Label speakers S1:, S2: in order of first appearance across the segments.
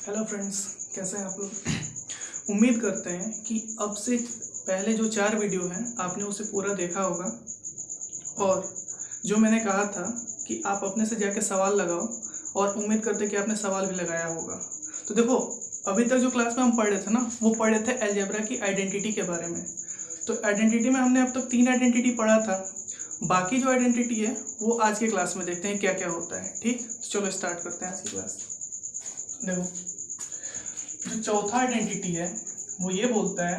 S1: Hello friends, कैसे हैं आप लोग। उम्मीद करते हैं कि अब से पहले जो 4 वीडियो हैं आपने उसे पूरा देखा होगा और जो मैंने कहा था कि आप अपने से जाके सवाल लगाओ और उम्मीद करते हैं कि आपने सवाल भी लगाया होगा। तो देखो, अभी तक जो क्लास में हम पढ़ रहे थे ना, वो पढ़े थे अलजेब्रा की आइडेंटिटी के बारे में। तो आइडेंटिटी में हमने अब तक 3 आइडेंटिटी पढ़ा था। बाकी जो आइडेंटिटी है वो आज के क्लास में देखते हैं क्या क्या होता है। ठीक, तो चलो स्टार्ट करते हैं आज की क्लास। देखो, जो चौथा आइडेंटिटी है वो ये बोलता है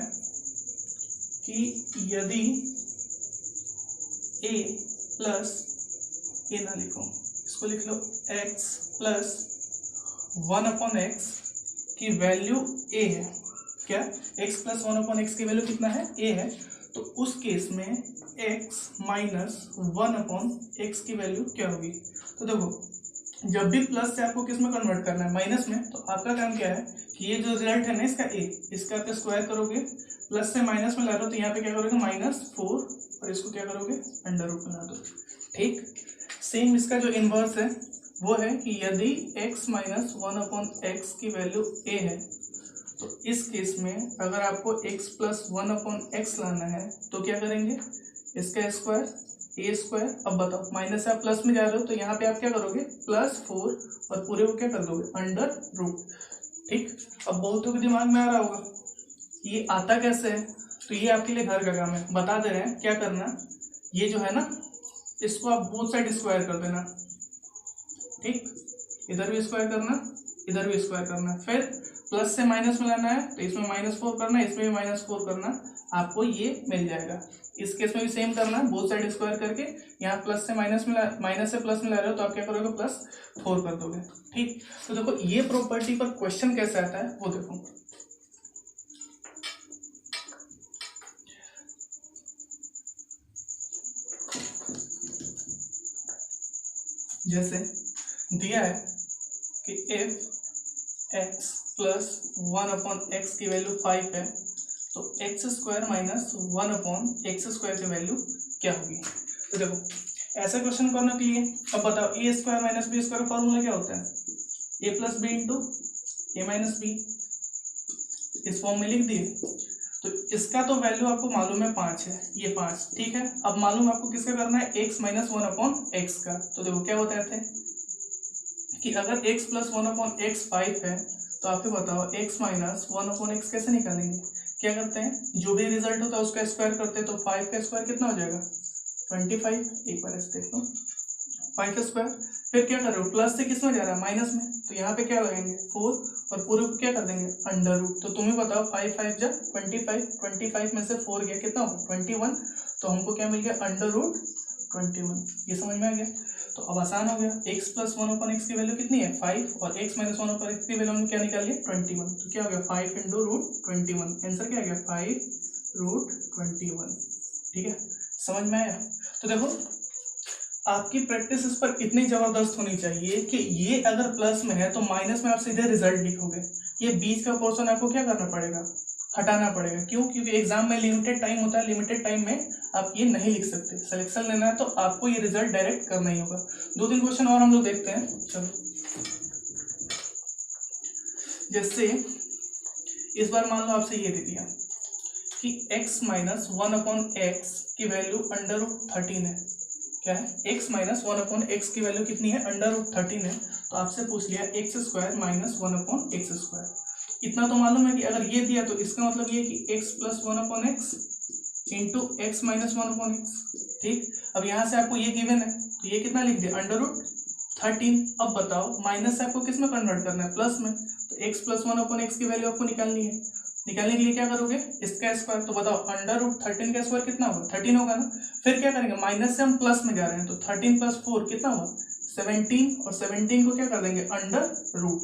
S1: कि यदि a प्लस ए ना लिखो, इसको लिख लो x प्लस 1/x की वैल्यू a है। क्या x प्लस 1/x की वैल्यू कितना है? a है। तो उस केस में x माइनस 1/x की वैल्यू क्या होगी? तो देखो, जब भी प्लस से आपको किस में कन्वर्ट करना है? माइनस में। तो आपका काम क्या है कि ये जो रिजल्ट है ना इसका a, इसका आप स्क्वायर करोगे, प्लस से माइनस में ला रहे हो तो यहाँ पे क्या करोगे? -4 और इसको क्या करोगे? अंडर रूट में ला दो। ठीक, सेम इसका जो इनवर्स है वो है कि यदि x माइनस 1/x की वैल्यू a है तो इस केस में अगर आपको x प्लस 1/x लाना है तो क्या करेंगे? इसका स्क्वायर a स्क्वायर। अब बताओ, माइनस से आप प्लस में जा रहे हो तो यहाँ पे आप क्या करोगे? +4 और पूरे को क्या कर दोगे? Under root. ठीक, अब बहुतों के दिमाग में आ रहा होगा ये आता कैसे है, तो ये आपके लिए घर का काम है, बता दे रहे हैं क्या करना। ये जो है ना, इसको आप बोथ साइड स्क्वायर कर देना। ठीक, इधर भी स्क्वायर करना, इधर भी स्क्वायर करना। फिर प्लस से माइनस में लाना है तो इसमें -4 करना, इसमें भी -4 करना, आपको ये मिल जाएगा। इस केस में भी सेम करना, बोथ साइड स्क्वायर करके यहाँ प्लस से माइनस में माइनस से प्लस में ला रहे हो तो आप क्या करोगे? +4 कर दोगे। ठीक, तो देखो ये प्रॉपर्टी पर क्वेश्चन कैसे आता है वो देखो। जैसे दिया है कि if x प्लस 1/x की वैल्यू 5 है तो x² माइनस 1/x² की वैल्यू क्या होगी? तो देखो, ऐसा क्वेश्चन करने के लिए अब बताओ a² माइनस b² का फॉर्मूला क्या होता है? a plus B into A minus B. इस फॉर्म में लिख दिए। तो इसका तो वैल्यू आपको मालूम है 5 है, ये 5। ठीक है, अब मालूम आपको किसका करना है? x माइनस 1/x का। तो देखो क्या बताए थे कि अगर x प्लस 1/x 5 है तो आप बताओ x माइनस 1/x कैसे निकालेंगे? क्या करते हैं, जो भी रिजल्ट होता है उसका स्क्वायर करते हैं। तो 5 का स्क्वायर कितना हो जाएगा? 25। एक बार ऐसे देख लो, 5 का स्क्वायर। फिर क्या कर रहे हो? प्लस से किस में जा रहा है? माइनस में। तो यहाँ पे क्या लगाएंगे? 4 और पूरे को क्या कर देंगे? Under root. तो तुम्हें बताओ 5 5 जा 25, 25 में से 4 गया कितना होगा? 21। तो हमको क्या मिल गया? Under root 21। ये समझ में आ गया? तो अब आसान हो गया। x प्लस 1/x की वैल्यू कितनी है? 5 और x माइनस 1/x की वैल्यू क्या निकालिए? 21। तो क्या हो गया? 5 इंटू रूट 21। आंसर क्या आ गया? 5 रूट 21। ठीक है, समझ में आया? तो देखो, आपकी प्रैक्टिस इस पर इतनी जबरदस्त होनी चाहिए कि ये अगर प्लस में है तो माइनस में आप सीधे रिजल्ट लिखोगे। ये बीच का पोर्शन आपको क्या करना पड़ेगा? हटाना पड़ेगा। क्यों? क्योंकि एग्जाम में लिमिटेड टाइम होता है, लिमिटेड टाइम में आप ये नहीं लिख सकते। सिलेक्शन लेना है तो आपको ये रिजल्ट डायरेक्ट करना ही होगा। 2-3 क्वेश्चन और हम लोग देखते हैं। चलो, जैसे इस बार मान लो आपसे ये दे दिया कि x माइनस 1/x की वैल्यू अंडर रूट 13 है। क्या है? x माइनस 1/x की वैल्यू कितनी है? अंडर रूट 13 है। तो आपसे पूछ लिया x² माइनस 1/x²। इतना तो मालूम है कि अगर ये दिया तो इसका मतलब ये कि x plus 1/x into x minus 1/x। ठीक, अब यहाँ से आपको ये गिवन है तो ये कितना लिख दिया? Under root 13। अब बताओ माइनस से आपको किस में कन्वर्ट करना है? प्लस में। तो x प्लस 1/x की वैल्यू आपको निकालनी है। निकालने के लिए क्या करोगे? इसका स्क्वायर। तो बताओ अंडर रूट 13 का स्क्वायर कितना होगा? 13 होगा ना। फिर क्या करेंगे? माइनस से हम प्लस में जा रहे हैं तो 13 प्लस 4 कितना हुआ? 17। और 17 को क्या कर देंगे? Under root.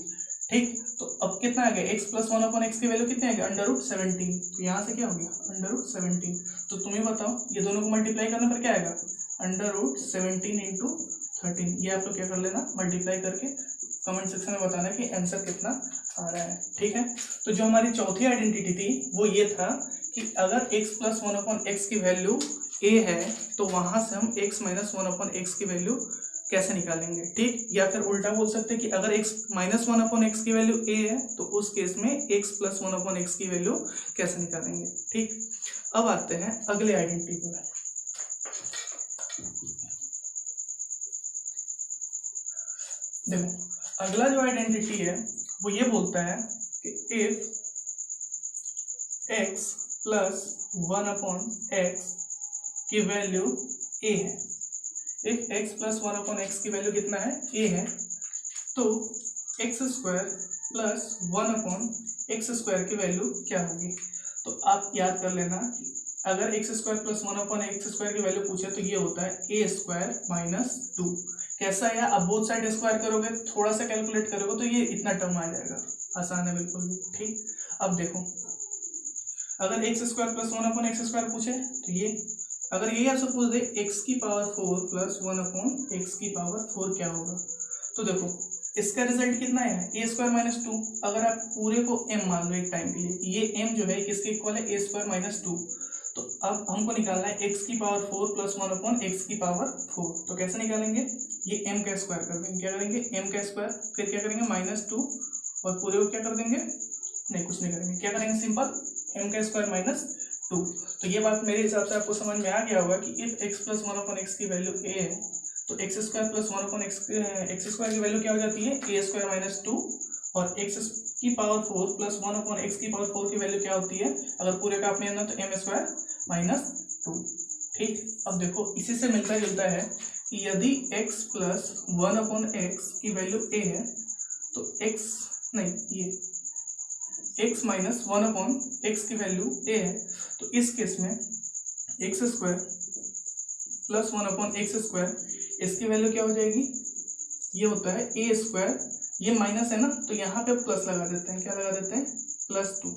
S1: ठीक, तो अब कितना आ गया? x प्लस 1/x की वैल्यू कितनी आ गई? Under root 17। तो यहाँ से क्या हो गया? Under root 17। तो तुम्हें बताओ ये दोनों को मल्टीप्लाई करने पर क्या आएगा? Under root 17 into 13। ये आप लोग क्या कर लेना? मल्टीप्लाई करके कमेंट सेक्शन में बताना कि आंसर कितना आ रहा है। ठीक है, तो जो हमारी चौथी आइडेंटिटी थी वो ये था कि अगर x प्लस 1/x की वैल्यू a है तो वहां से हम x माइनस 1/x की वैल्यू कैसे निकालेंगे, ठीक। या फिर उल्टा बोल सकते हैं कि अगर x माइनस 1/x की वैल्यू a है तो उस केस में x प्लस 1/x की वैल्यू कैसे निकालेंगे, ठीक। अब आते हैं अगले आइडेंटिटी पे। देखो अगला जो आइडेंटिटी है वो ये बोलता है कि इफ x प्लस 1/x की वैल्यू a है, इफ x प्लस 1/x की वैल्यू कितना है, a है, तो x स्क्वायर प्लस 1/x² की वैल्यू क्या होगी। तो आप याद कर लेना कि अगर x स्क्वायर प्लस 1/x² की वैल्यू पूछे तो ये होता है a स्क्वायर माइनस 2। कैसा है, आप बोथ साइड स्क्वायर करोगे, थोड़ा सा कैलकुलेट करोगे तो ये इतना टर्म आ जाएगा, आसान है बिल्कुल भी, ठीक। अब देखो अगर x स्क्वायर प्लस 1/x² पूछे तो ये, अगर ये आपसे पूछ दे x की पावर 4 प्लस 1/x की पावर 4 क्या होगा, तो देखो इसका रिजल्ट कितना है, a स्क्वायर माइनस 2। अगर आप पूरे को m मान लो एक टाइम के लिए, ये m जो है किसके इक्वल है, a स्क्वायर माइनस 2। तो अब हमको निकालना है x की पावर 4 प्लस 1/x की पावर 4। तो कैसे निकालेंगे, ये m का स्क्वायर कर देंगे, क्या करेंगे m का स्क्वायर, फिर क्या करेंगे -2 और पूरे को क्या कर देंगे, नहीं कुछ नहीं करेंगे, क्या करेंगे सिंपल m का स्क्वायर माइनस 2। तो ये बात मेरे हिसाब से आपको समझ में आ गया होगा कि इफ x प्लस 1/x की वैल्यू a है तो x square plus 1/x square की वैल्यू क्या हो जाती है, a स्क्वायर माइनस 2, और x की पावर 4 प्लस 1/x की पावर 4 की वैल्यू क्या होती है, अगर पूरे का आपने तो m स्क्वायर माइनस 2, ठीक। अब देखो इसी से मिलता जुलता है कि यदि x प्लस 1/x की वैल्यू a है तो x नहीं ये x माइनस 1/x की वैल्यू a है, तो इस केस में x स्क्वायर प्लस 1/x², इसकी वैल्यू क्या हो जाएगी, ये होता है a स्क्वायर, ये माइनस है ना तो यहाँ पे प्लस लगा देते हैं, क्या लगा देते हैं +2,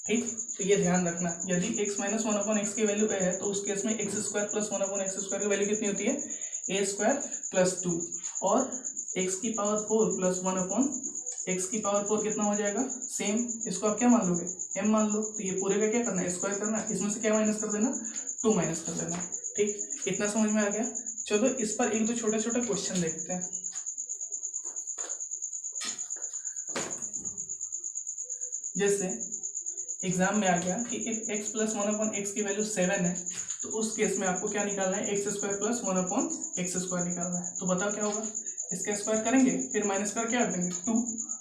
S1: ठीक। तो ये ध्यान रखना, यदि x माइनस 1/x की वैल्यू a है तो उस केस में x स्क्वायर प्लस 1/x² की वैल्यू कितनी होती है, a स्क्वायर प्लस 2, और x की पावर 4 प्लस 1/x की पावर 4 कितना हो जाएगा, सेम, इसको आप क्या मान लोगे, m मान लो। तो ये पूरे का क्या करना है, स्क्वायर करना, इसमें से क्या माइनस कर देना, 2 माइनस कर देना, ठीक। इतना समझ में आ गया। चलो इस पर एक दो छोटे छोटे क्वेश्चन देखते हैं। जैसे एग्जाम में आ गया कि इफ x प्लस 1/x की वैल्यू 7 है तो उस केस में आपको क्या निकालना है, x स्क्वायर प्लस 1/x² निकालना है। तो बताओ क्या होगा, इसका स्क्वायर करेंगे फिर माइनस कर क्या कर देंगे 2,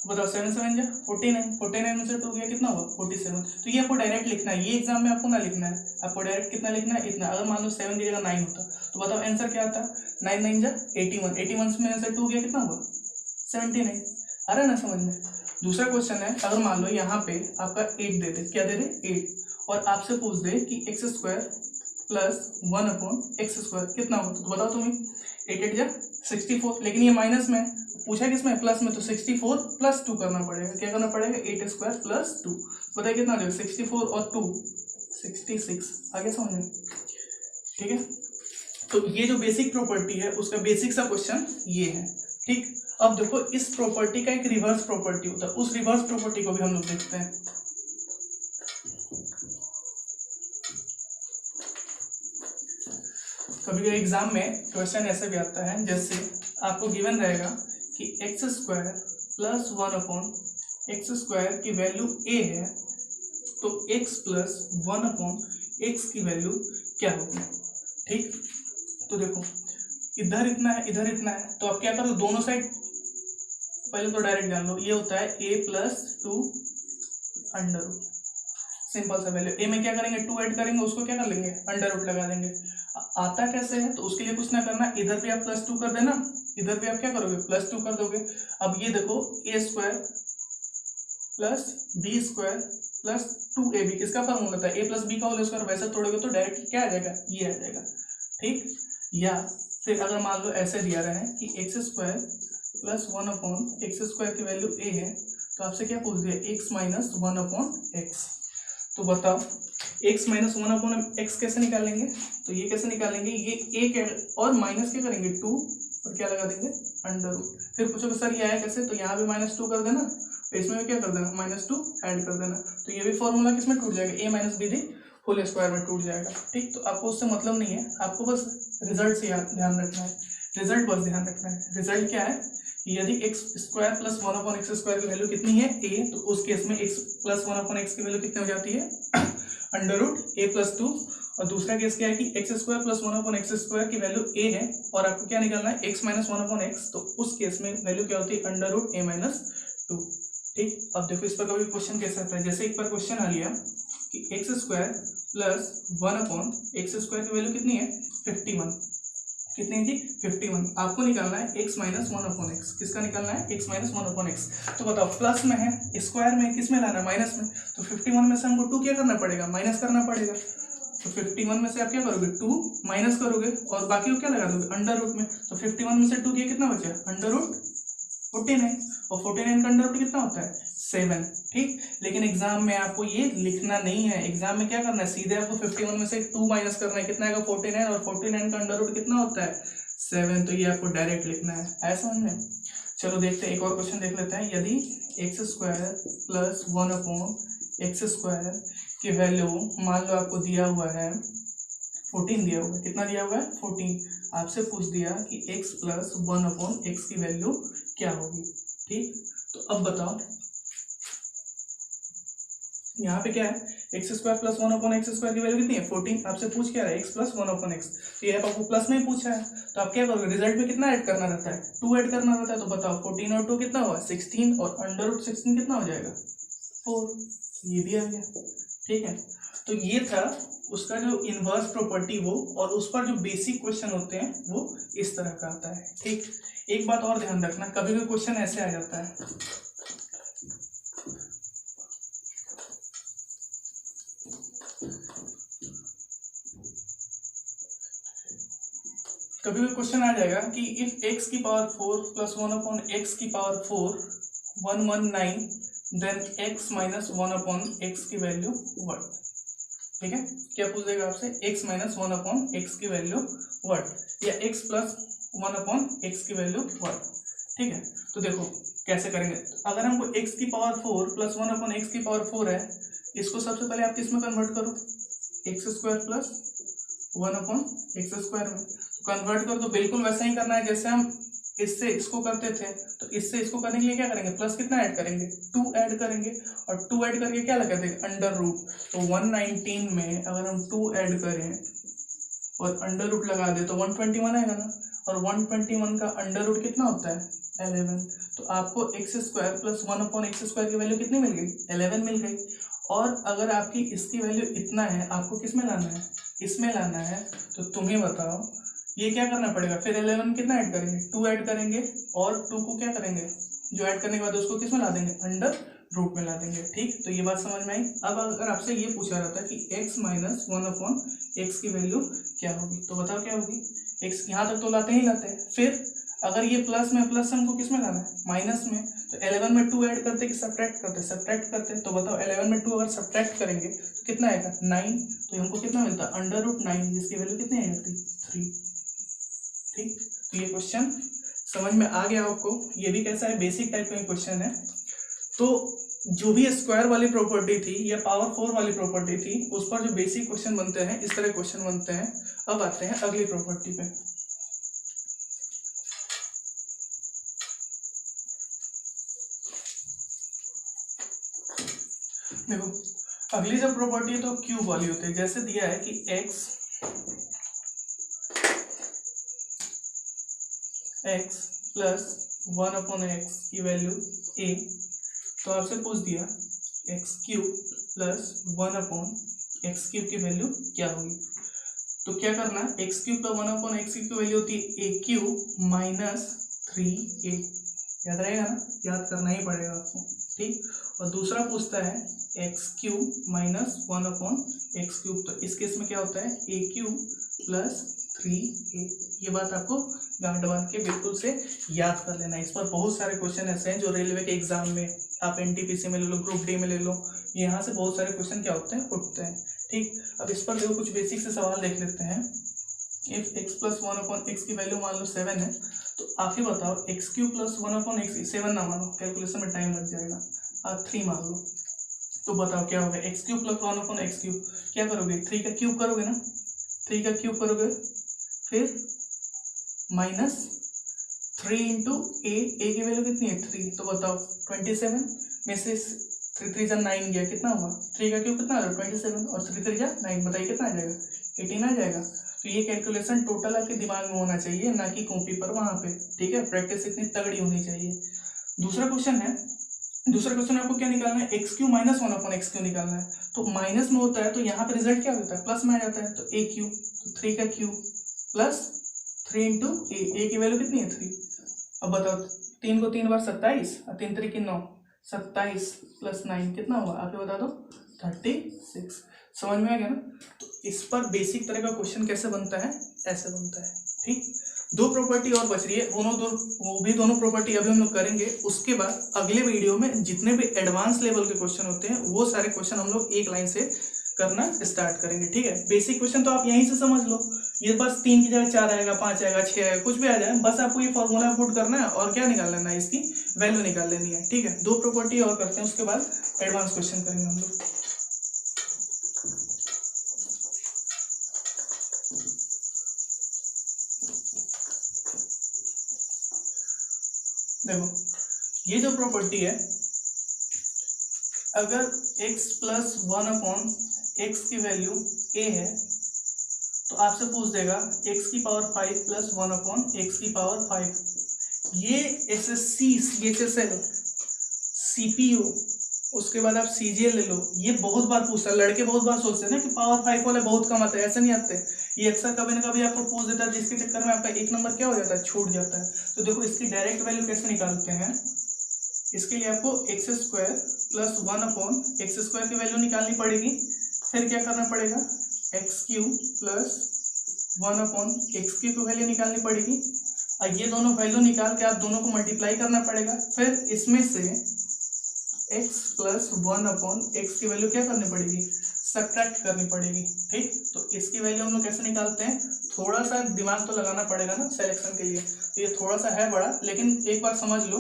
S1: बताओ 7 7 जा 49 में से 2 गया कितना हुआ 47। तो ये आपको डायरेक्ट लिखना है, ये एग्जाम में आपको ना लिखना है, आपको डायरेक्ट कितना लिखना है, इतना। अगर मान लो 7 की जगह 9 होता तो बताओ आंसर क्या आता, 9 9 जा 81, 81 में से 2 गया कितना हुआ 79। आ रहा है ना समझ में। दूसरा क्वेश्चन है, अगर मान लो यहाँ पे आपका 8 दे दे, क्या दे दे 8, और आपसे पूछ दे कि x स्क्वायर प्लस 1/x² कितना होता, तो बताओ तुम्हें 8 8 जा 64, लेकिन ये माइनस में पूछा किसमें, प्लस में, तो 64 प्लस 2 करना पड़ेगा, क्या करना पड़ेगा 8 स्क्वायर प्लस 2, बताइए कितना हो जाएगा 64 और 2 66, आगे समझ में, ठीक है। तो ये जो बेसिक प्रॉपर्टी है उसका बेसिक सा क्वेश्चन ये है, ठीक। अब देखो इस प्रॉपर्टी का एक रिवर्स प्रॉपर्टी होता है, उस रिवर्स प्रॉपर्टी को भी हम लोग देखते हैं। कभी कभी एग्जाम में क्वेश्चन ऐसे भी आता है, जैसे आपको गिवन रहेगा कि x स्क्वायर प्लस 1/x² की वैल्यू a है तो x प्लस 1/x की वैल्यू क्या होगी, ठीक। तो देखो इधर इतना है इधर इतना है, तो आप क्या करो दोनों साइड पहले तो डायरेक्ट जान लो, ये होता है a plus 2 under root, simple सा वैल्यू। a में क्या करेंगे 2 ऐड करेंगे, उसको क्या कर लेंगे अंडर रूट लगा देंगे। आता कैसे है, तो उसके लिए कुछ ना करना, इधर भी आप +2 कर देना, इधर भी आप क्या करोगे +2 कर दोगे। अब ये देखो a square plus b square plus 2ab किसका फॉर्मूला था, a प्लस b का होल स्क्वायर, वैसे तोड़ोगे तो डायरेक्ट क्या आ जाएगा, ये आ जाएगा, ठीक। या फिर अगर मान लो ऐसे दिया रहा है कि x स्क्वायर प्लस 1/x² की वैल्यू a है तो आपसे क्या पूछ दिया x माइनस 1/x, तो बताओ x माइनस 1/x कैसे निकालेंगे, तो ये कैसे निकालेंगे, ये a और माइनस क्या करेंगे 2 और क्या लगा देंगे अंडर रूट। फिर पूछोगे सर ये आया कैसे, तो यहाँ भी -2 कर देना, तो इसमें भी क्या कर देना -2 ऐड कर देना, तो ये भी फॉर्मूला किसमें टूट जाएगा, a minus b whole square में टूट जाएगा, ठीक। तो आपको उससे मतलब नहीं है, आपको बस रिजल्ट से ध्यान रखना है। रिजल्ट बस ध्यान रखना है। रिजल्ट क्या है, यदि एक्स स्क्वायर प्लस 1/x² की वैल्यू कितनी है a, तो उस केस में x प्लस 1/x की वैल्यू कितनी हो जाती है √a+2। और दूसरा केस क्या है कि x² प्लस 1/x² की वैल्यू a है और आपको क्या निकालना है x माइनस 1/x, तो उस केस में वैल्यू क्या होती है √a-2। ठीक, अब देखो इस पर कभी क्वेश्चन कैसे आता है, जैसे एक बार क्वेश्चन आ लिया कि x² प्लस 1/x² की वैल्यू कितनी है 51, कितनी है जी 51। आपको निकालना है x माइनस 1/x, किसका निकालना है x माइनस 1/x। तो बताओ प्लस में है, स्क्वायर में, किस में लाना है माइनस में, तो 51 में से हमको 2 क्या करना पड़ेगा, माइनस करना पड़ेगा। तो 51 में से आप क्या करोगे 2 माइनस करोगे और बाकी को क्या लगा दोगे अंडर रूट में, तो 51 में से 2 किया कितना बचा √49, और 49 का अंडर रूट कितना होता है 7। ठीक, लेकिन एग्जाम में आपको ये लिखना नहीं है, एग्जाम में क्या करना है सीधे आपको 51 में से 2 माइनस करना है, कितना आएगा 49, और 49 का अंडर रूट कितना होता है 7, तो ये आपको डायरेक्ट लिखना है, ऐसा समझ में। चलो देखते हैं एक और क्वेश्चन देख लेते हैं। यदि x² प्लस 1/x² की वैल्यू मान लो आपको दिया हुआ है 14 दिया हुआ है, कितना दिया हुआ है 14, आपसे पूछ दिया कि x प्लस 1/x की वैल्यू क्या होगी। ठीक, तो अब बताओ यहाँ पे क्या है x² प्लस 1/x² की वैल्यू कितनी है 14, आपसे पूछ क्या रहा है x प्लस 1/x, तो ये आपको प्लस में ही पूछा है, तो आप क्या करोगे रिजल्ट में कितना ऐड करना रहता है 2 ऐड करना रहता है। तो बताओ 14 और 2 कितना हुआ 16, और अंडर रूट 16 कितना हो जाएगा 4, ये भी आ गया। ठीक है, तो ये था उसका जो इनवर्स प्रॉपर्टी वो, और उस पर जो बेसिक क्वेश्चन होते हैं वो इस तरह का आता है। ठीक, एक बात और ध्यान रखना, कभी भी क्वेश्चन ऐसे आ जाता है, कभी भी क्वेश्चन आ जाएगा कि इफ x की पावर 4 प्लस 1/x की power 4 119 then x minus 1/x की वैल्यू व्हाट। ठीक है, क्या पूछ देगा आपसे x माइनस 1/x की वैल्यू व्हाट, या x प्लस 1/x की वैल्यू व्हाट। ठीक है, तो देखो कैसे करेंगे, अगर हमको x की पावर 4 प्लस 1/x की पावर 4 है, इसको सबसे पहले आप किसमें कन्वर्ट करो x² प्लस 1/x² में, कन्वर्ट कर तो बिल्कुल वैसा ही करना है जैसे हम इससे इसको करते थे। तो इससे इसको करने के लिए क्या करेंगे प्लस कितना ऐड करेंगे 2 ऐड करेंगे, और 2 ऐड करके क्या लगा देंगे अंडर रूट। तो 119 में अगर हम 2 ऐड करें और अंडर रूट लगा दे तो 121 आएगा ना, और 121 का अंडर रूट कितना होता है 11। तो आपको x² प्लस 1/x² की वैल्यू कितनी मिल गई 11 मिल गई। और अगर आपकी इसकी वैल्यू इतना है, आपको किस में लाना है इसमें लाना है, तो तुम्हें बताओ ये क्या करना पड़ेगा, फिर 11 कितना ऐड करेंगे 2 ऐड करेंगे, और 2 को क्या करेंगे जो ऐड करने के बाद उसको किस में ला देंगे अंडर रूट में ला देंगे। ठीक, तो ये बात समझ में आई। अब अगर आपसे ये पूछा रहता है कि x माइनस 1/x की वैल्यू क्या होगी, तो बताओ क्या होगी, x यहाँ तक तो लाते ही लाते हैं, फिर अगर ये प्लस में प्लस हमको किस में लाना है माइनस में, तो 11 में 2 ऐड करते कि सब्ट्रैक्ट करते, तो बताओ 11 में 2 अगर सब्ट्रैक्ट करेंगे तो कितना आएगा 9, तो हमको कितना मिलता है अंडर रूट 9, जिसकी वैल्यू कितनी आ जाती 3। ठीक, तो ये क्वेश्चन समझ में आ गया आपको, ये भी कैसा है बेसिक टाइप का क्वेश्चन है। तो जो भी स्क्वायर वाली प्रॉपर्टी थी या पावर 4 वाली प्रॉपर्टी थी, उस पर जो बेसिक क्वेश्चन बनते हैं इस तरह क्वेश्चन बनते हैं। अब आते हैं अगली प्रॉपर्टी पे। देखो अगली जो प्रॉपर्टी है तो क्यूब वाली होती है, जैसे दिया है कि x प्लस 1/x की वैल्यू a, तो आपसे पूछ दिया x³ प्लस 1/x³ की वैल्यू क्या होगी। तो क्या करना है x³ प्लस 1/x की वैल्यू होती है a³ माइनस 3a, याद रहेगा ना, याद करना ही पड़ेगा आपको। ठीक, और दूसरा पूछता है x³ माइनस 1/x³, तो इस केस में क्या होता है a³ प्लस 3a। ये बात आपको गांठ बांध के बिल्कुल से याद कर लेना। इस पर बहुत सारे क्वेश्चन ऐसे हैं जो रेलवे के एग्जाम में, आप एनटीपीसी में ले लो, ग्रुप डी में ले लो, यहाँ से बहुत सारे क्वेश्चन क्या होते हैं उठते हैं। ठीक, अब इस पर देखो कुछ बेसिक से सवाल देख लेते हैं। इफ x प्लस 1/x की वैल्यू मान लो 7 है, तो आप ही बताओ x³ प्लस 1/x, 7 ना मानो कैलकुलेशन में टाइम लग जाएगा, आप 3 मान लो, तो बताओ क्या होगा x³ प्लस 1/x³, क्या करोगे 3 का क्यूब करोगे ना, 3 का क्यूब करोगे, फिर माइनस 3 इंटू ए की वैल्यू कितनी है 3, तो बताओ 27 में से 3 3 जा 9 गया, कितना हुआ 3 का क्यूब कितना आ रहा है 27 और 3 3 जा 9, बताइए कितना आ जाएगा 18 आ जाएगा। तो ये कैलकुलेशन टोटल आपके दिमाग में होना चाहिए, ना कि कॉपी पर वहां पे, ठीक है, प्रैक्टिस इतनी तगड़ी होनी चाहिए। दूसरा क्वेश्चन आपको क्या निकालना है, x Q minus 1/x Q निकालना है। तो माइनस में होता है तो यहाँ पे रिजल्ट क्या होता है, प्लस में आ जाता है, तो ए क्यू, तो 3 का क्यूब प्लस 3 इंटू ए की वैल्यू कितनी है 3। अब बताओ 3 को 3 बार 27 और 3 3 9, 27 प्लस 9 कितना हुआ, आप बता दो 36। समझ में आ गया ना। तो इस पर बेसिक तरह का क्वेश्चन कैसे बनता है, ऐसे बनता है, ठीक। 2 प्रॉपर्टी और बच रही है, दोनों प्रॉपर्टी अभी हम लोग करेंगे। उसके बाद अगले वीडियो में जितने भी एडवांस लेवल के क्वेश्चन होते हैं वो सारे क्वेश्चन हम लोग एक लाइन से करना स्टार्ट करेंगे, ठीक है। बेसिक क्वेश्चन तो आप यहीं से समझ लो, ये बस 3 की जगह 4 आएगा, 5 आएगा, 6 आएगा, कुछ भी आ जाए, बस आपको ये फॉर्मूला पुट करना है और क्या निकाल लेना है, इसकी वैल्यू निकाल लेनी है, ठीक है। 2 प्रॉपर्टी और करते हैं, उसके बाद एडवांस क्वेश्चन करेंगे हम लोग। देखो ये जो प्रॉपर्टी है, अगर x प्लस 1/x की वैल्यू a है तो आपसे पूछ देगा x की पावर 5 प्लस 1/x की पावर 5। ये SSC CHSL CPU उसके बाद आप CGL ले लो, ये बहुत बार पूछता है, लड़के बहुत बार सोचते हैं ना कि पावर 5 वाले बहुत कम आते हैं, ऐसे नहीं आते, ये अक्सर कभी ना कभी आपको पूछ देता है, जिसके चक्कर में आपका 1 नंबर क्या हो जाता है, छूट जाता है। तो देखो इसकी डायरेक्ट वैल्यू कैसे निकालते हैं, इसके लिए आपको x² प्लस 1/x² की वैल्यू निकालनी पड़ेगी, फिर क्या करना पड़ेगा x³ प्लस 1/x³ की वैल्यू निकालनी पड़ेगी, और ये दोनों वैल्यू निकाल के आप दोनों को मल्टीप्लाई करना पड़ेगा, फिर इसमें से x प्लस 1/x की वैल्यू क्या करनी पड़ेगी, सब्ट्रैक्ट करनी पड़ेगी, ठीक। तो इसकी वैल्यू हम लोग कैसे निकालते हैं, थोड़ा सा दिमाग तो लगाना पड़ेगा ना सिलेक्शन के लिए, तो ये थोड़ा सा है बड़ा, लेकिन एक बार समझ लो,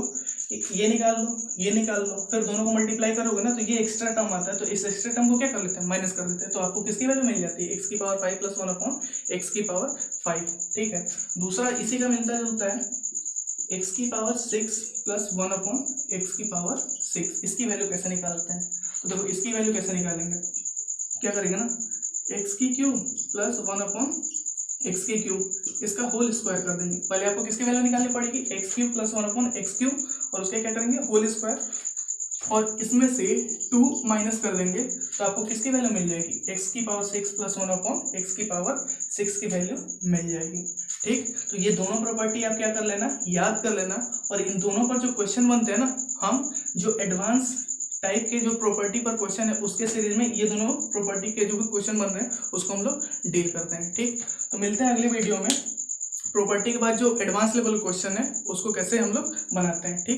S1: ये निकाल लो, ये निकाल लो, फिर दोनों को मल्टीप्लाई करोगे ना तो ये एक्स्ट्रा टर्म आता है, तो इस एक्स्ट्रा टर्म को क्या कर लेते हैं, माइनस कर लेते हैं, तो आपको किसकी वैल्यू मिल जाती है, x की पावर 5 प्लस 1/x की पावर 5, ठीक है। दूसरा इसी का मिलता जुलता है, x की पावर 6 प्लस 1/x की पावर 6, इसकी वैल्यू कैसे निकालते हैं, तो देखो इसकी वैल्यू कैसे निकालेंगे, क्या करेंगे ना, x³ प्लस 1/x की क्यूब, इसका होल स्क्वायर कर देंगे। पहले आपको किसकी वैल्यू निकालनी पड़ेगी, x³ प्लस 1/x³, और उसके क्या करेंगे होल स्क्वायर, और इसमें से 2 माइनस कर देंगे, तो आपको किसकी वैल्यू मिल जाएगी, x की पावर 6 प्लस 1/x की पावर 6 की वैल्यू मिल जाएगी, ठीक। तो ये दोनों प्रॉपर्टी आप क्या कर लेना, याद कर लेना, और इन दोनों पर जो क्वेश्चन बनते हैं ना, हम जो एडवांस टाइप के जो प्रॉपर्टी पर क्वेश्चन है उसके सीरीज में ये दोनों प्रॉपर्टी के जो भी क्वेश्चन बन रहे हैं उसको हम लोग डील करते हैं, ठीक। तो मिलते हैं अगले वीडियो में, प्रॉपर्टी के बाद जो एडवांस लेवल क्वेश्चन है उसको कैसे हम लोग बनाते हैं, ठीक।